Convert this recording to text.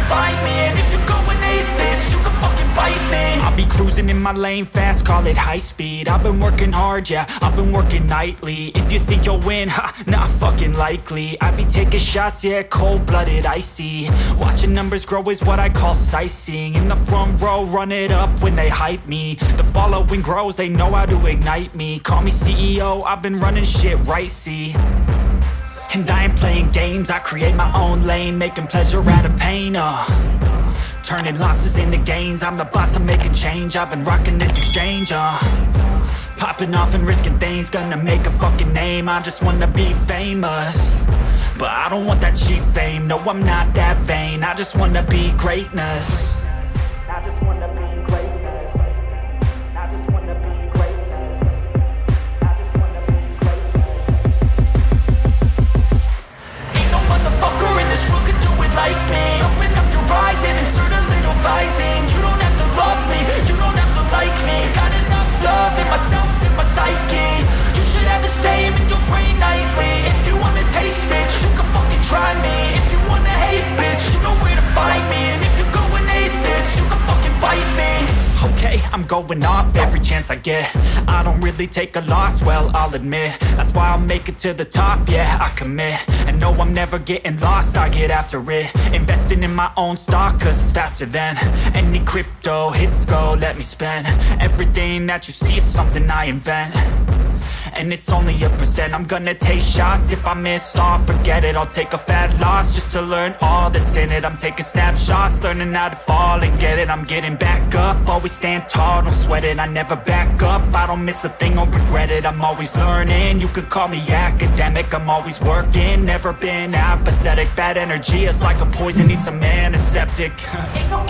find me. And if you're going hate this, you can fucking bite me. I'll be cruising in my lane fast, call it high speed. I've been working hard, yeah, I've been working nightly. If you think you'll win, ha, not fucking likely. I be taking shots, yeah, cold-blooded, icy. Watching numbers grow is what I call sightseeing. In the front row, run it up when they hype me. The following grows, they know how to ignite me. Call me CEO, I've been running shit right, see. And I ain't playing games, I create my own lane, making pleasure out of pain, turning losses into gains. I'm the boss, I'm making change. I've been rocking this exchange, popping off and risking things. Gonna make a fucking name, I just wanna be famous. But I don't want that cheap fame, no I'm not that vain. I just wanna be greatness. I just wanna be greatness. I just wanna be greatness. I just wanna be greatness. Ain't no motherfucker in this world could do it like me. Open up your eyes and insert a little visine. You don't have to love me, you don't have to like me. Got enough love in myself, in my psyche. You should have the same in your brain nightly. If you wanna taste, bitch, you can fucking try me. If you wanna hate, bitch, you know where to find me. And if you're going hate this, you can fucking bite me. Okay, I'm going off every chance I get. I don't really take a loss, well, I'll admit. That's why I'll make it to the top, yeah, I commit. And no, I'm never getting lost, I get after it. Investing in my own stock, cause it's faster than any crypto hits go, let me spend. Everything that you see is something I invent. And it's only a percent. I'm gonna take shots. If I miss all, forget it. I'll take a fat loss just to learn all that's in it. I'm taking snapshots, learning how to fall and get it. I'm getting back up, always stand tall, don't sweat it. I never back up, I don't miss a thing or regret it. I'm always learning, you could call me academic. I'm always working, never been apathetic. Bad energy is like a poison, needs some antiseptic. Ain't no